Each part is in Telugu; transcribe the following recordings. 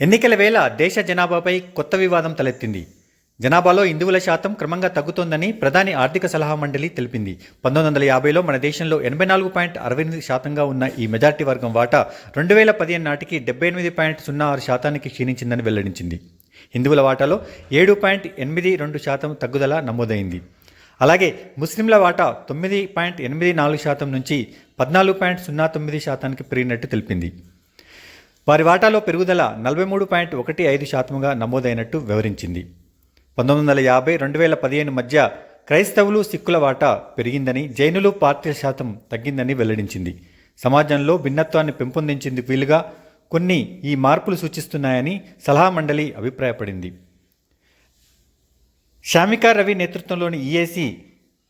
ఎన్నికల వేళ దేశ జనాభాపై కొత్త వివాదం తలెత్తింది. జనాభాలో హిందువుల శాతం క్రమంగా తగ్గుతోందని ప్రధాని ఆర్థిక సలహా మండలి తెలిపింది. 1950లో మన దేశంలో 84.68% ఉన్న ఈ మెజార్టీ వర్గం వాటా 2015 నాటికి 78.06% క్షీణించిందని వెల్లడించింది. హిందువుల వాటాలో 7.82% తగ్గుదల నమోదైంది. అలాగే ముస్లింల వాటా 9.84% నుంచి 14.09%కి పెరిగినట్టు తెలిపింది. వారి వాటాలో పెరుగుదల 43.15%గా నమోదైనట్టు వివరించింది. 1950-2015 మధ్య క్రైస్తవులు, సిక్కుల వాటా పెరిగిందని, జైనులు పార్టీల శాతం తగ్గిందని వెల్లడించింది. సమాజంలో భిన్నత్వాన్ని పెంపొందించేందుకు వీలుగా కొన్ని ఈ మార్పులు సూచిస్తున్నాయని సలహా మండలి అభిప్రాయపడింది. షామికా రవి నేతృత్వంలోని ఈఏసీ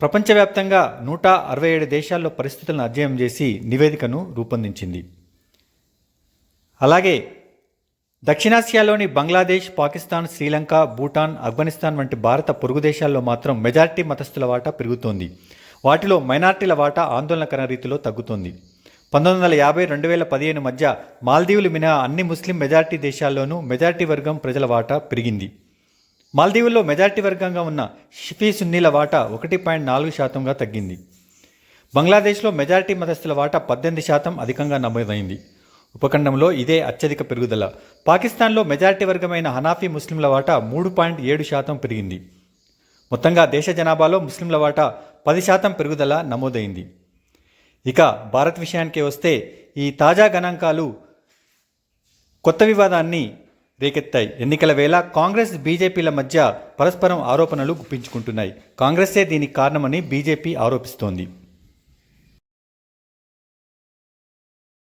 ప్రపంచవ్యాప్తంగా 167 దేశాల్లో పరిస్థితులను అధ్యయనం చేసి నివేదికను రూపొందించింది. అలాగే దక్షిణాసియాలోని బంగ్లాదేశ్, పాకిస్తాన్, శ్రీలంక, భూటాన్, ఆఫ్ఘనిస్తాన్ వంటి భారత పొరుగు దేశాల్లో మాత్రం మెజారిటీ మతస్థుల వాటా పెరుగుతోంది. వాటిలో మైనార్టీల వాటా ఆందోళనకర రీతిలో తగ్గుతోంది. 1950-2015 మధ్య మాల్దీవులు మినహా అన్ని ముస్లిం మెజారిటీ దేశాల్లోనూ మెజారిటీ వర్గం ప్రజల వాటా పెరిగింది. మాల్దీవుల్లో మెజారిటీ వర్గంగా ఉన్న షిఫీ సున్నీల వాటా 1.4%గా తగ్గింది. బంగ్లాదేశ్లో మెజారిటీ మతస్థుల వాటా 18% అధికంగా నమోదైంది. ఉపఖండంలో ఇదే అత్యధిక పెరుగుదల. పాకిస్తాన్లో మెజారిటీ వర్గమైన హనాఫీ ముస్లింల వాటా 3.7% పెరిగింది. మొత్తంగా దేశ జనాభాలో ముస్లింల వాటా 10% పెరుగుదల నమోదైంది. ఇక భారత్ విషయానికి వస్తే ఈ తాజా గణాంకాలు కొత్త వివాదాన్ని రేకెత్తాయి. ఎన్నికల వేళ కాంగ్రెస్, బీజేపీల మధ్య పరస్పరం ఆరోపణలు గుప్పించుకుంటున్నాయి. కాంగ్రెస్సే దీనికి కారణమని బీజేపీ ఆరోపిస్తోంది.